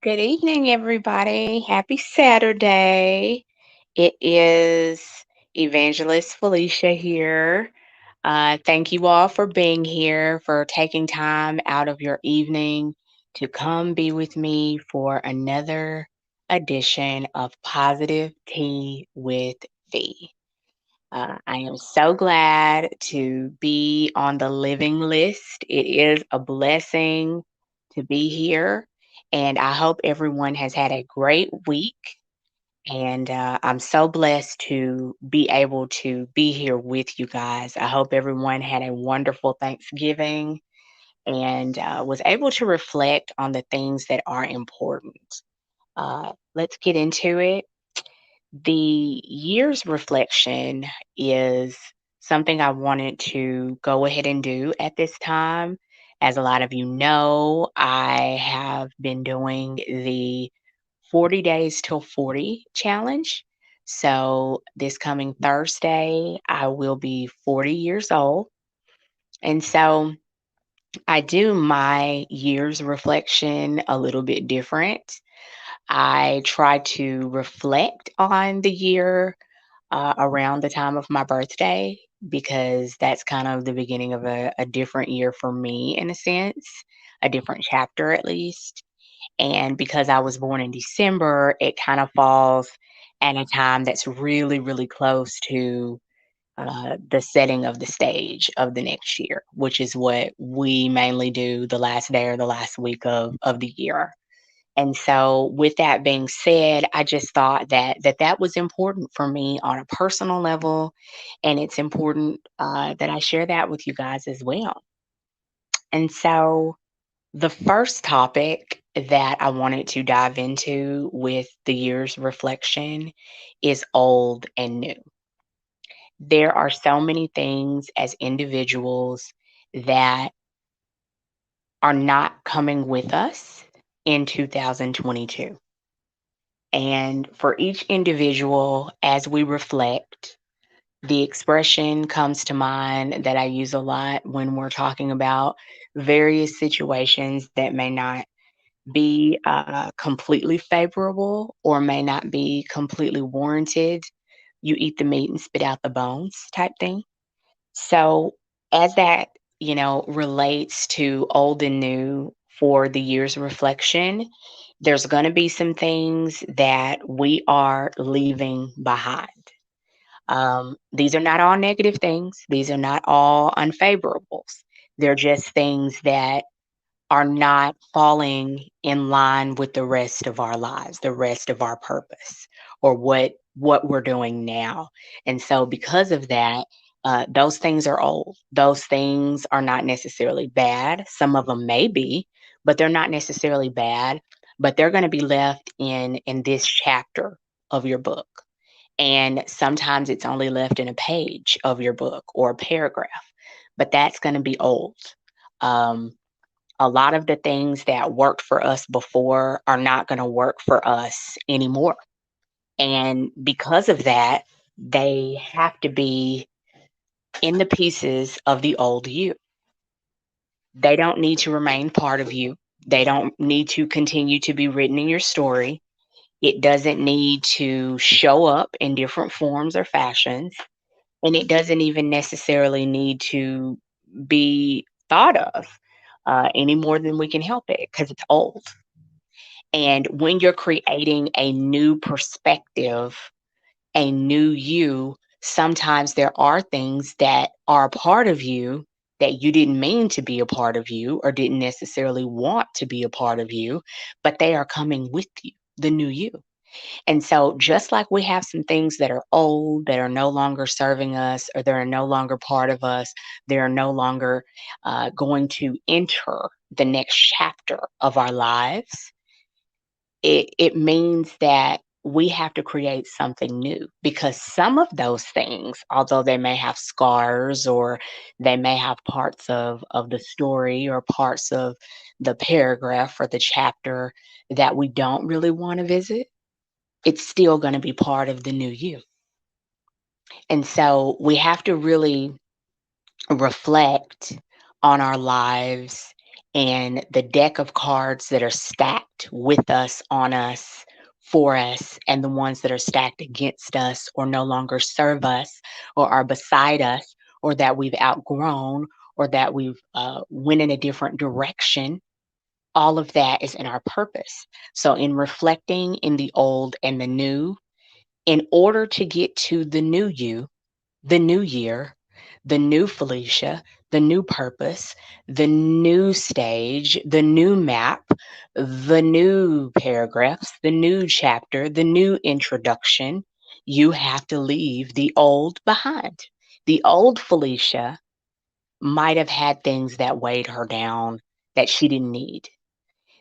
Good evening, everybody. Happy Saturday. It is Evangelist Felicia here. Thank you all for being here, for taking time out of your evening to come be with me for another edition of Positive Tea with V. I am so glad to be on the living list. It is a blessing to be here, and I hope everyone has had a great week. And I'm so blessed to be able to be here with you guys. I hope everyone had a wonderful Thanksgiving and was able to reflect on the things that are important. Let's get into it. The year's reflection is something I wanted to go ahead and do at this time. As a lot of you know, I have been doing the 40 days till 40 challenge. So this coming Thursday, I will be 40 years old. And so I do my year's reflection a little bit different. I try to reflect on the year around the time of my birthday because that's kind of the beginning of a different year for me, in a sense, a different chapter at least. And because I was born in December, it kind of falls at a time that's really, really close to the setting of the stage of the next year, which is what we mainly do the last day or the last week of the year. And so, with that being said, I just thought that was important for me on a personal level, and it's important that I share that with you guys as well. And so, the first topic that I wanted to dive into with the year's reflection is old and new. There are so many things as individuals that are not coming with us in 2022. And for each individual, as we reflect, the expression comes to mind that I use a lot when we're talking about various situations that may not be completely favorable or may not be completely warranted. You eat the meat and spit out the bones type thing. So, as that, relates to old and new for the year's reflection, there's going to be some things that we are leaving behind. These are not all negative things, these are not all unfavorables. They're just things that are not falling in line with the rest of our lives, the rest of our purpose, or what we're doing now. And so, because of that, those things are old. Those things are not necessarily bad. Some of them may be, but they're not necessarily bad. But they're going to be left in this chapter of your book. And sometimes it's only left in a page of your book or a paragraph, but that's going to be old. Um, a lot of the things that worked for us before are not going to work for us anymore. And because of that, they have to be in the pieces of the old you. They don't need to remain part of you. They don't need to continue to be written in your story. It doesn't need to show up in different forms or fashions. And it doesn't even necessarily need to be thought of any more than we can help it because it's old. And when you're creating a new perspective, a new you, sometimes there are things that are a part of you that you didn't mean to be a part of you or didn't necessarily want to be a part of you, but they are coming with you, the new you. And so, just like we have some things that are old, that are no longer serving us, or they are no longer part of us, they are no longer going to enter the next chapter of our lives, it means that we have to create something new because some of those things, although they may have scars or they may have parts of the story or parts of the paragraph or the chapter that we don't really want to visit, it's still going to be part of the new you. And so we have to really reflect on our lives and the deck of cards that are stacked with us, on us, for us, and the ones that are stacked against us or no longer serve us or are beside us or that we've outgrown or that we've went in a different direction. All of that is in our purpose. So in reflecting in the old and the new, in order to get to the new you, the new year, the new Felicia, the new purpose, the new stage, the new map, the new paragraphs, the new chapter, the new introduction, you have to leave the old behind. The old Felicia might have had things that weighed her down that she didn't need.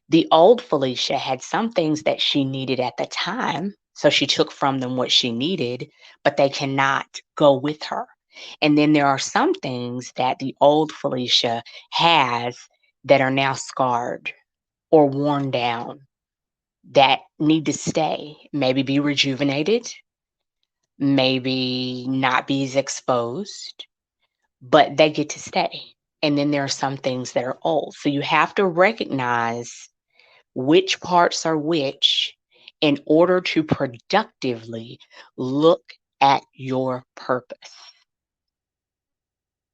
The old Felicia had some things that she needed at the time, so she took from them what she needed, but they cannot go with her. And then there are some things that the old Felicia has that are now scarred or worn down that need to stay, maybe be rejuvenated, maybe not be as exposed, but they get to stay. And then there are some things that are old. So you have to recognize which parts are which in order to productively look at your purpose.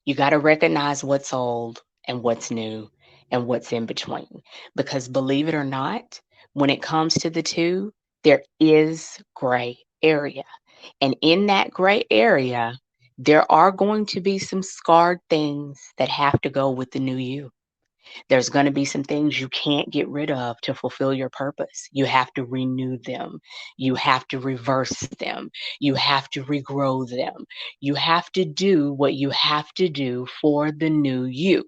You got to recognize what's old and what's new and what's in between. Because believe it or not, when it comes to the two, there is gray area. And in that gray area, there are going to be some scarred things that have to go with the new you. There's going to be some things you can't get rid of to fulfill your purpose. You have to renew them. You have to reverse them. You have to regrow them. You have to do what you have to do for the new you.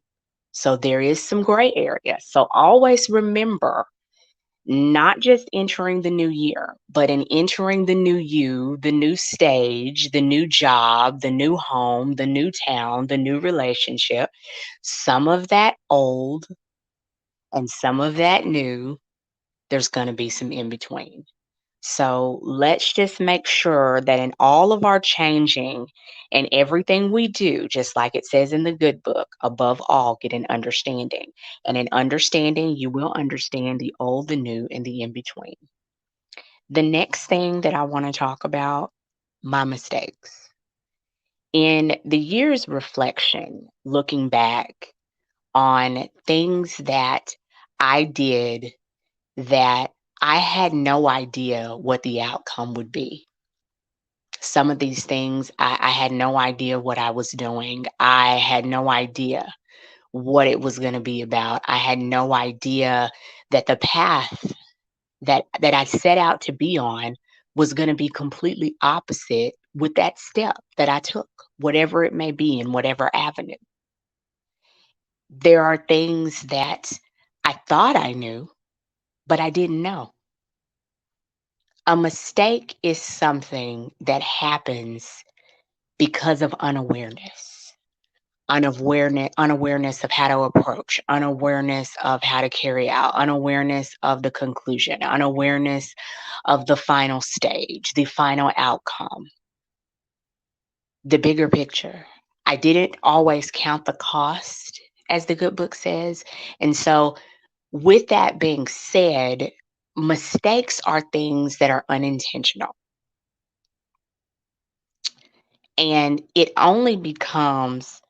So there is some gray area. So always remember, not just entering the new year, but in entering the new you, the new stage, the new job, the new home, the new town, the new relationship, some of that old and some of that new, there's going to be some in between. So let's just make sure that in all of our changing and everything we do, just like it says in the good book, above all, get an understanding. And in understanding, you will understand the old, the new, and the in between. The next thing that I want to talk about, my mistakes. In the year's reflection, looking back on things that I did that I had no idea what the outcome would be. Some of these things, I had no idea what I was doing. I had no idea what it was going to be about. I had no idea that the path that I set out to be on was going to be completely opposite with that step that I took, whatever it may be in whatever avenue. There are things that I thought I knew, but I didn't know. A mistake is something that happens because of unawareness. Unawareness of how to approach, unawareness of how to carry out, unawareness of the conclusion, unawareness of the final stage, the final outcome, the bigger picture. I didn't always count the cost, as the good book says. And so, with that being said, mistakes are things that are unintentional. And it only becomes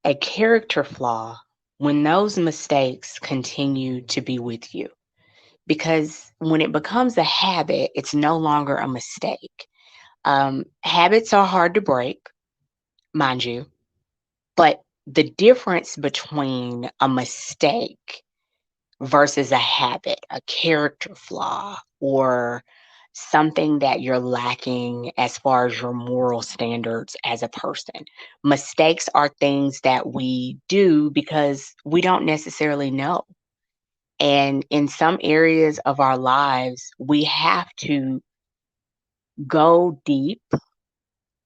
a character flaw when those mistakes continue to be with you. Because when it becomes a habit, it's no longer a mistake. Habits are hard to break, mind you, but the difference between a mistake versus a habit, a character flaw, or something that you're lacking as far as your moral standards as a person. Mistakes are things that we do because we don't necessarily know. And in some areas of our lives, we have to go deep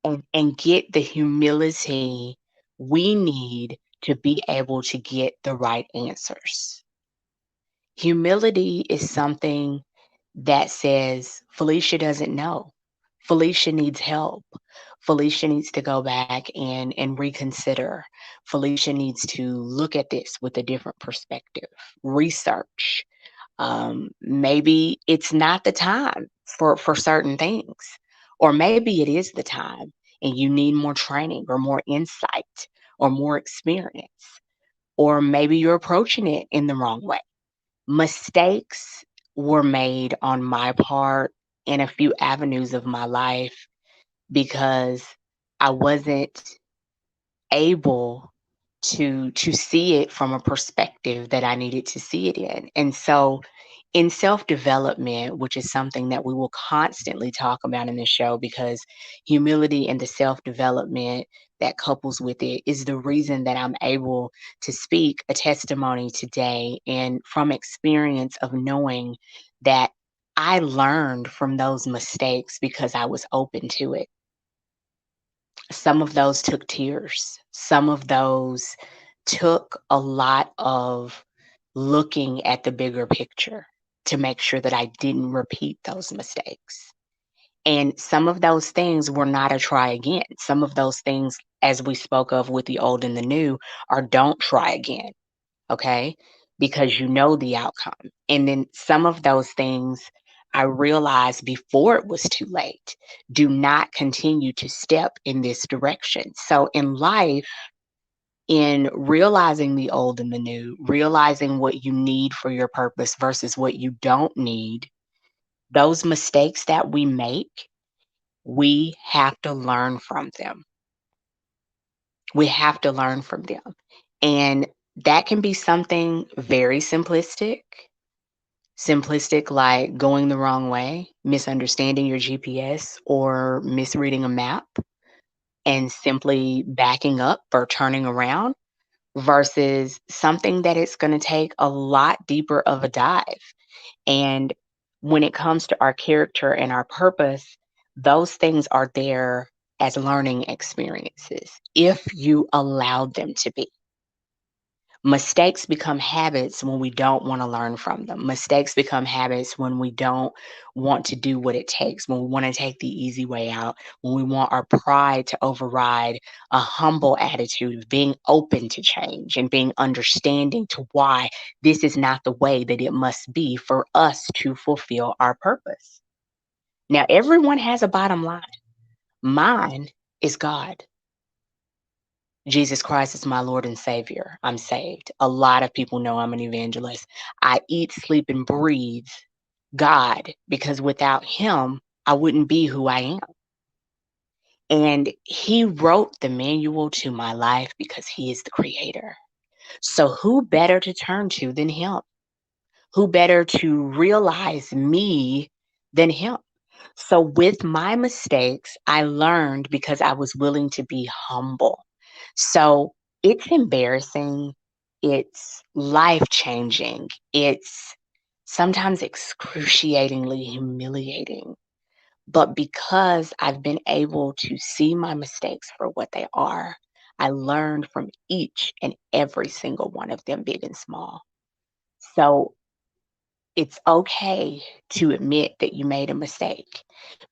and get the humility we need to be able to get the right answers. Humility is something that says Felicia doesn't know. Felicia needs help. Felicia needs to go back and reconsider. Felicia needs to look at this with a different perspective, research. Maybe it's not the time for certain things, or maybe it is the time, and you need more training or more insight or more experience, or maybe you're approaching it in the wrong way. Mistakes were made on my part in a few avenues of my life because I wasn't able to see it from a perspective that I needed to see it in. And so in self-development, which is something that we will constantly talk about in this show, because humility and the self-development that couples with it is the reason that I'm able to speak a testimony today, and from experience of knowing that I learned from those mistakes because I was open to it. Some of those took tears. Some of those took a lot of looking at the bigger picture to make sure that I didn't repeat those mistakes. And some of those things were not a try again. Some of those things, as we spoke of with the old and the new, are don't try again. Okay. Because you know the outcome. And then some of those things I realized before it was too late. Do not continue to step in this direction. So in life, in realizing the old and the new, realizing what you need for your purpose versus what you don't need, those mistakes that we make, we have to learn from them. We have to learn from them. And that can be something very simplistic like going the wrong way, misunderstanding your GPS, or misreading a map and simply backing up or turning around, versus something that it's going to take a lot deeper of a dive. And when it comes to our character and our purpose, those things are there as learning experiences if you allowed them to be. Mistakes become habits when we don't want to learn from them. Mistakes become habits when we don't want to do what it takes, when we want to take the easy way out, when we want our pride to override a humble attitude of being open to change and being understanding to why this is not the way that it must be for us to fulfill our purpose. Now, everyone has a bottom line. Mine is God. Jesus Christ is my Lord and Savior. I'm saved. A lot of people know I'm an evangelist. I eat, sleep, and breathe God because without Him, I wouldn't be who I am. And He wrote the manual to my life because He is the creator. So, who better to turn to than Him? Who better to realize me than Him? So, with my mistakes, I learned because I was willing to be humble. So, it's embarrassing, it's life changing, it's sometimes excruciatingly humiliating. But because I've been able to see my mistakes for what they are, I learned from each and every single one of them, big and small. So, it's okay to admit that you made a mistake,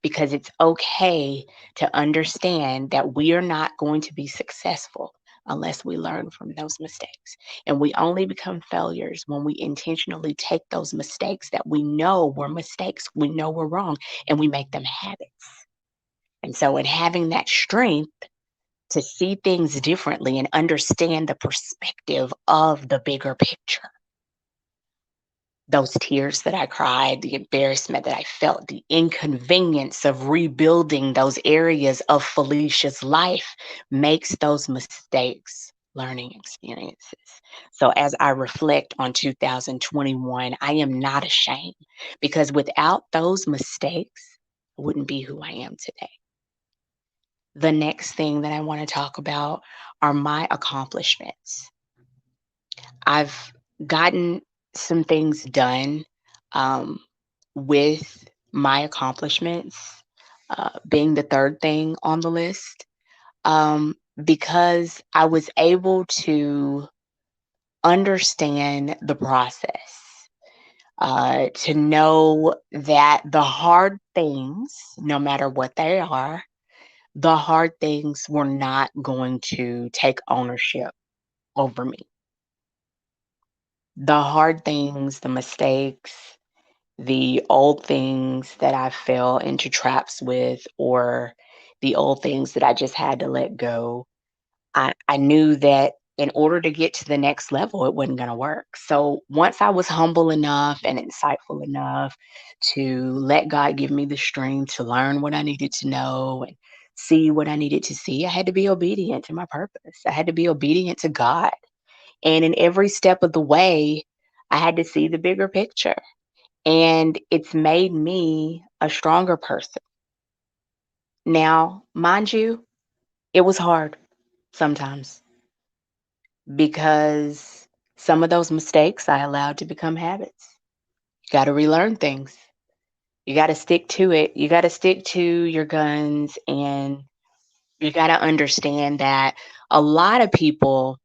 because it's okay to understand that we are not going to be successful unless we learn from those mistakes. And we only become failures when we intentionally take those mistakes that we know were mistakes, we know we're wrong, and we make them habits. And so, in having that strength to see things differently and understand the perspective of the bigger picture, those tears that I cried, the embarrassment that I felt, the inconvenience of rebuilding those areas of Felicia's life makes those mistakes learning experiences. So as I reflect on 2021, I am not ashamed, because without those mistakes, I wouldn't be who I am today. The next thing that I want to talk about are my accomplishments. I've gotten some things done, um, with my accomplishments, being the third thing on the list, because I was able to understand the process, to know that the hard things, no matter what they are, the hard things were not going to take ownership over me. The hard things, the mistakes, the old things that I fell into traps with, or the old things that I just had to let go, I knew that in order to get to the next level, it wasn't going to work. So once I was humble enough and insightful enough to let God give me the strength to learn what I needed to know and see what I needed to see, I had to be obedient to my purpose. I had to be obedient to God. And in every step of the way, I had to see the bigger picture. And it's made me a stronger person. Now, mind you, it was hard sometimes because some of those mistakes I allowed to become habits. You got to relearn things. You got to stick to it. You got to stick to your guns, and you got to understand that a lot of people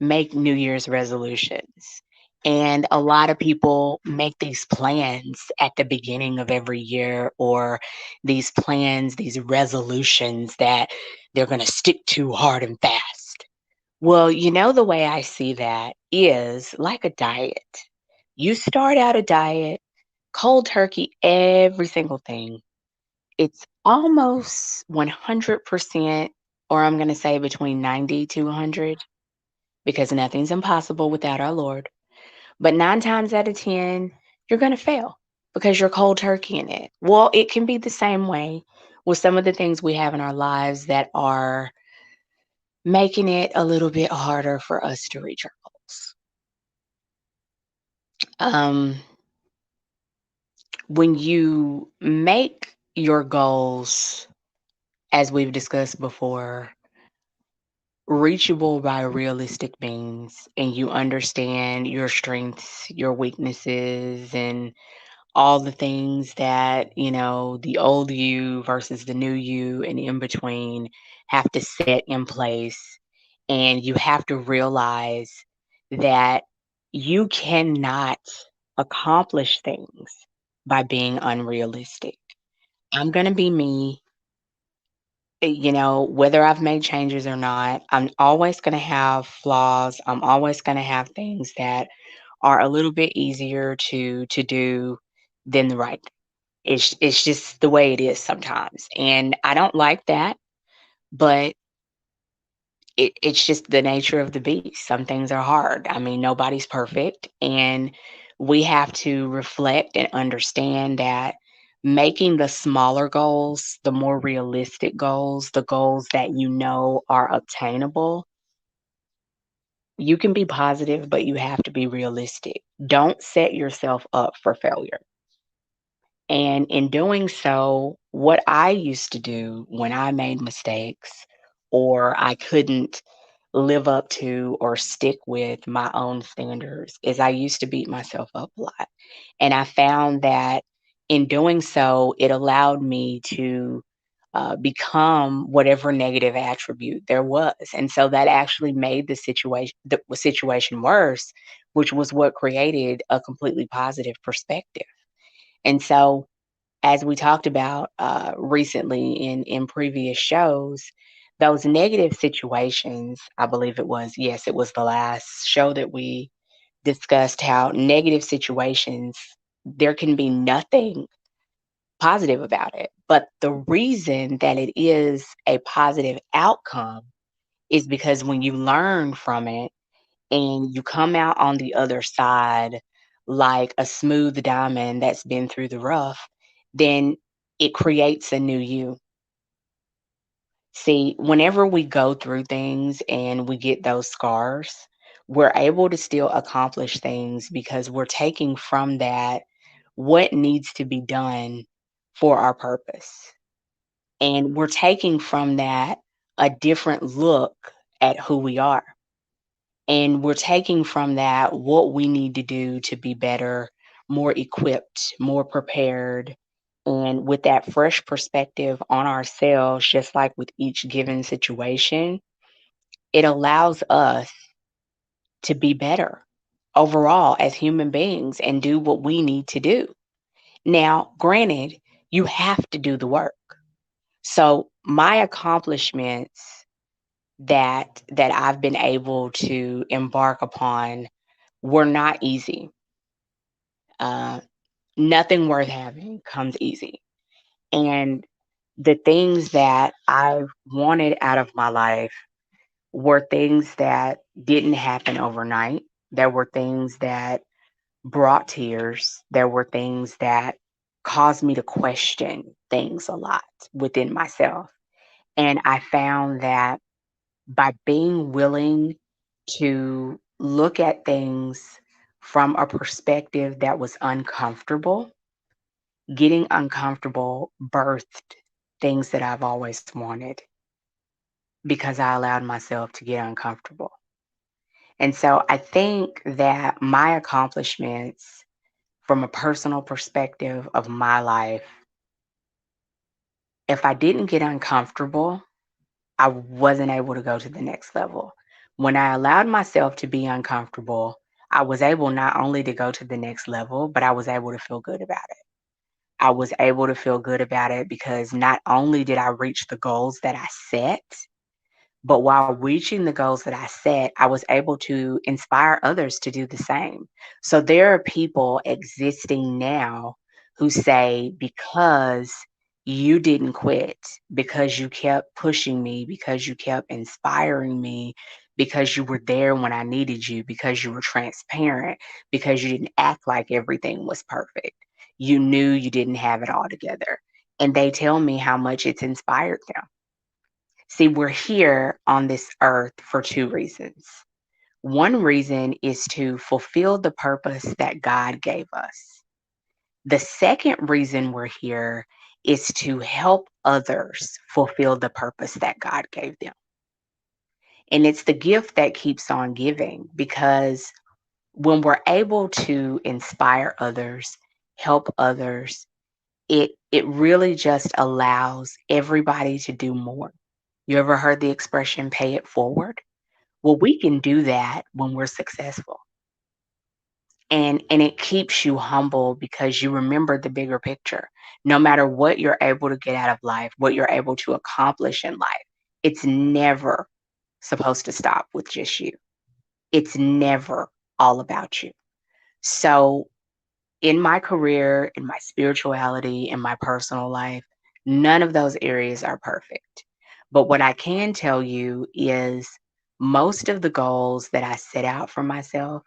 make New Year's resolutions. And a lot of people make these plans at the beginning of every year, or these plans, these resolutions that they're going to stick to hard and fast. Well, the way I see that is like a diet. You start out a diet, cold turkey, every single thing. It's almost 100%, or I'm going to say between 90 to 100, because nothing's impossible without our Lord. But 9 times out of 10, you're going to fail because you're cold turkey in it. Well, it can be the same way with some of the things we have in our lives that are making it a little bit harder for us to reach our goals. Um, when you make your goals, as we've discussed before, reachable by realistic means, and you understand your strengths, your weaknesses, and all the things that, the old you versus the new you and in between have to set in place. And you have to realize that you cannot accomplish things by being unrealistic. I'm going to be me. Whether I've made changes or not, I'm always going to have flaws. I'm always going to have things that are a little bit easier to do than the right. It's just the way it is sometimes, and I don't like that, but it's just the nature of the beast. Some things are hard. I mean, nobody's perfect, and we have to reflect and understand that making the smaller goals, the more realistic goals, the goals that are obtainable, you can be positive, but you have to be realistic. Don't set yourself up for failure. And in doing so, what I used to do when I made mistakes or I couldn't live up to or stick with my own standards is I used to beat myself up a lot. And I found that in doing so, it allowed me to become whatever negative attribute there was. And so that actually made the situation worse, which was what created a completely positive perspective. And so as we talked about recently in previous shows, those negative situations, I believe it was, yes, it was the last show that we discussed how negative situations, there can be nothing positive about it. But the reason that it is a positive outcome is because when you learn from it and you come out on the other side like a smooth diamond that's been through the rough, then it creates a new you. See, whenever we go through things and we get those scars, we're able to still accomplish things because we're taking from that what needs to be done for our purpose. And we're taking from that a different look at who we are. And we're taking from that what we need to do to be better, more equipped, more prepared. And with that fresh perspective on ourselves, just like with each given situation, it allows us to be better overall as human beings and do what we need to do. Now, granted, you have to do the work. So my accomplishments that I've been able to embark upon were not easy. Uh, Nothing worth having comes easy. And the things that I wanted out of my life were things that didn't happen overnight. There were things that brought tears. There were things that caused me to question things a lot within myself. And I found that by being willing to look at things from a perspective that was uncomfortable, getting uncomfortable birthed things that I've always wanted because I allowed myself to get uncomfortable. And so I think that my accomplishments from a personal perspective of my life, if I didn't get uncomfortable, I wasn't able to go to the next level. When I allowed myself to be uncomfortable, I was able not only to go to the next level, but I was able to feel good about it. I was able to feel good about it because not only did I reach the goals that I set, but while reaching the goals that I set, I was able to inspire others to do the same. So there are people existing now who say, because you didn't quit, because you kept pushing me, because you kept inspiring me, because you were there when I needed you, because you were transparent, because you didn't act like everything was perfect. You knew you didn't have it all together. And they tell me how much it's inspired them. See, we're here on this earth for two reasons. One reason is to fulfill the purpose that God gave us. The second reason we're here is to help others fulfill the purpose that God gave them. And it's the gift that keeps on giving because when we're able to inspire others, help others, it really just allows everybody to do more. You ever heard the expression pay it forward? Well, we can do that when we're successful. And it keeps you humble because you remember the bigger picture. No matter what you're able to get out of life, what you're able to accomplish in life, it's never supposed to stop with just you. It's never all about you. So in my career, in my spirituality, in my personal life, none of those areas are perfect. But what I can tell you is most of the goals that I set out for myself,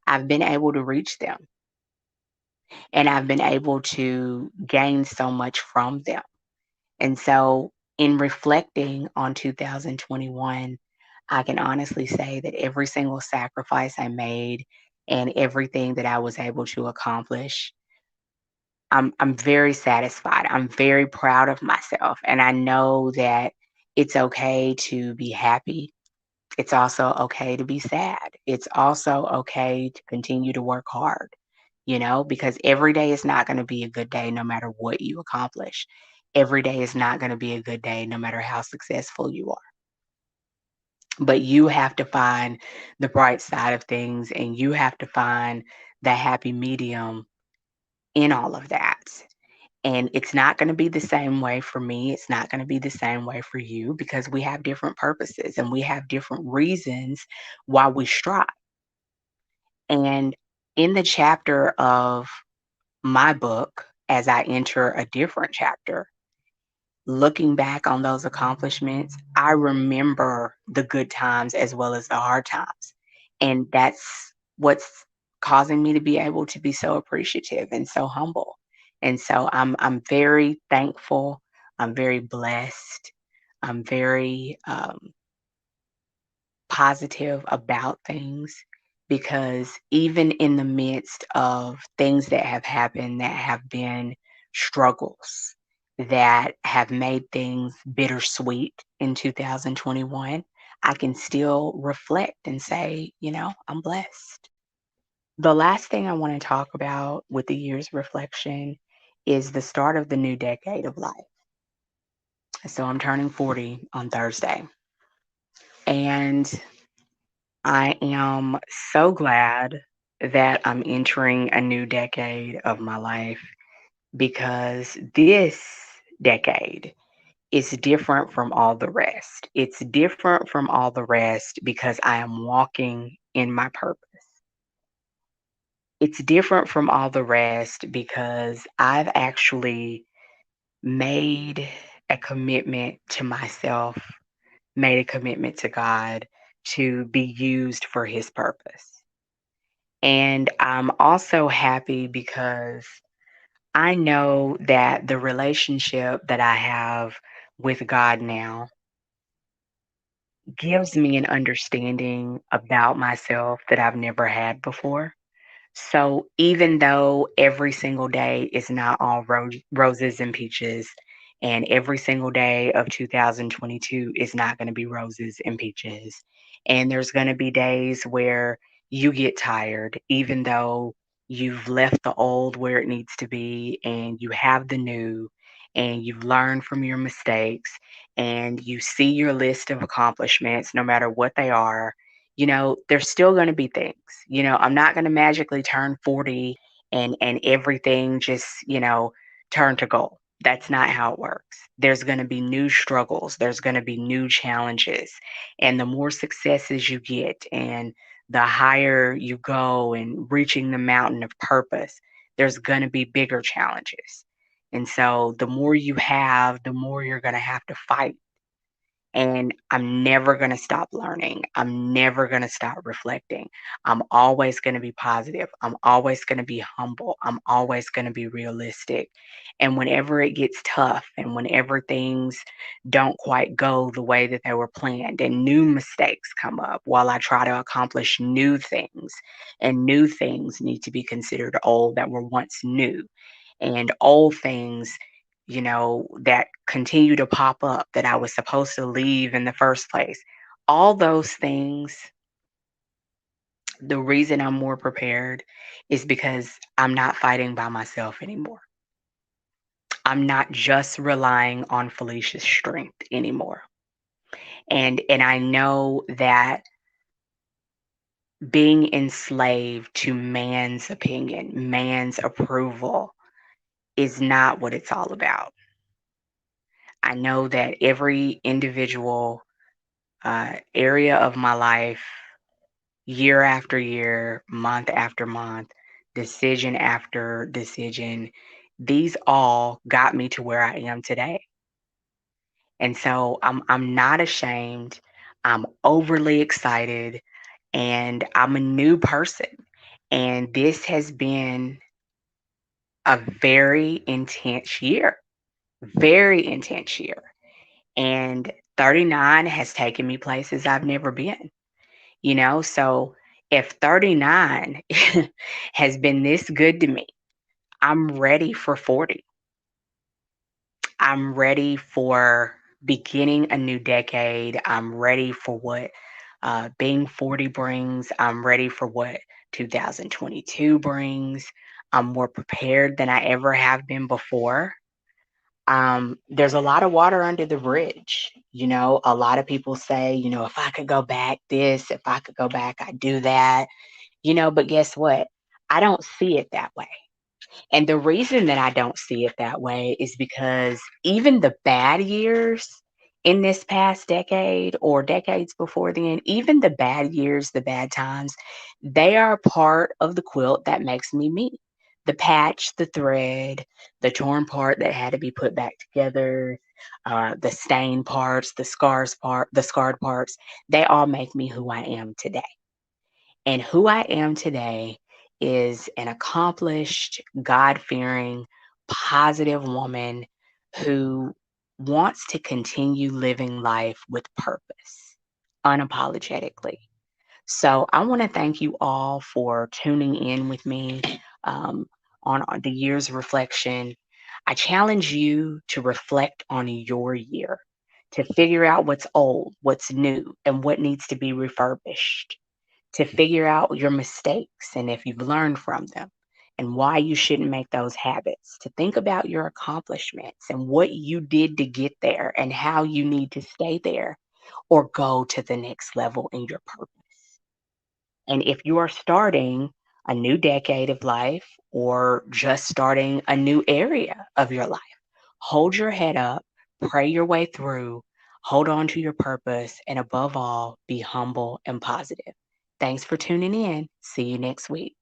I've been able to reach them and I've been able to gain so much from them. And so, in reflecting on 2021, I can honestly say that every single sacrifice I made and everything that I was able to accomplish, I'm very satisfied. I'm very proud of myself, and I know that it's okay to be happy. It's also okay to be sad. It's also okay to continue to work hard, because every day is not going to be a good day no matter what you accomplish. Every day is not going to be a good day no matter how successful you are. But you have to find the bright side of things and you have to find the happy medium in all of that. And it's not going to be the same way for me. It's not going to be the same way for you because we have different purposes and we have different reasons why we strive. And in the chapter of my book, as I enter a different chapter, looking back on those accomplishments, I remember the good times as well as the hard times. And that's what's causing me to be able to be so appreciative and so humble. And so I'm very thankful. I'm very blessed. I'm very positive about things because even in the midst of things that have happened that have been struggles that have made things bittersweet in 2021, I can still reflect and say, I'm blessed. The last thing I want to talk about with the year's reflection is the start of the new decade of life. So I'm turning 40 on Thursday. And I am so glad that I'm entering a new decade of my life because this decade is different from all the rest. It's different from all the rest because I am walking in my purpose. It's different from all the rest because I've actually made a commitment to myself, made a commitment to God to be used for His purpose. And I'm also happy because I know that the relationship that I have with God now gives me an understanding about myself that I've never had before. So even though every single day is not all roses and peaches, and every single day of 2022 is not going to be roses and peaches, and there's going to be days where you get tired, even though you've left the old where it needs to be, and you have the new, and you've learned from your mistakes, and you see your list of accomplishments, no matter what they are. There's still going to be things. I'm not going to magically turn 40 and everything just, turn to gold. That's not how it works. There's going to be new struggles, there's going to be new challenges. And the more successes you get and the higher you go in reaching the mountain of purpose, there's going to be bigger challenges. And so the more you have, the more you're going to have to fight. And I'm never going to stop learning. I'm never going to stop reflecting. I'm always going to be positive. I'm always going to be humble. I'm always going to be realistic. And whenever it gets tough and whenever things don't quite go the way that they were planned and new mistakes come up while I try to accomplish new things, and new things need to be considered old that were once new, and old things, that continue to pop up that I was supposed to leave in the first place. All those things, the reason I'm more prepared is because I'm not fighting by myself anymore. I'm not just relying on Felicia's strength anymore. And I know that being enslaved to man's opinion, man's approval is not what it's all about. I know that every individual area of my life, year after year, month after month, decision after decision, these all got me to where I am today. And so I'm not ashamed. I'm overly excited, and I'm a new person. And this has been a very intense year, very intense year. And 39 has taken me places I've never been. So if 39 has been this good to me, I'm ready for 40. I'm ready for beginning a new decade. I'm ready for what being 40 brings. I'm ready for what 2022 brings. I'm more prepared than I ever have been before. There's a lot of water under the bridge. A lot of people say, if I could go back this, if I could go back, I'd do that. But guess what? I don't see it that way. And the reason that I don't see it that way is because even the bad years in this past decade or decades before then, even the bad years, the bad times, they are part of the quilt that makes me me. The patch, the thread, the torn part that had to be put back together, the stained parts, the scarred parts, they all make me who I am today. And who I am today is an accomplished, God fearing, positive woman who wants to continue living life with purpose, unapologetically. So I want to thank you all for tuning in with me on the year's reflection. I challenge you to reflect on your year, to figure out what's old, what's new, and what needs to be refurbished, to figure out your mistakes and if you've learned from them and why you shouldn't make those habits, to think about your accomplishments and what you did to get there and how you need to stay there or go to the next level in your purpose. And if you are starting a new decade of life or just starting a new area of your life, hold your head up, pray your way through, hold on to your purpose, and above all, be humble and positive. Thanks for tuning in. See you next week.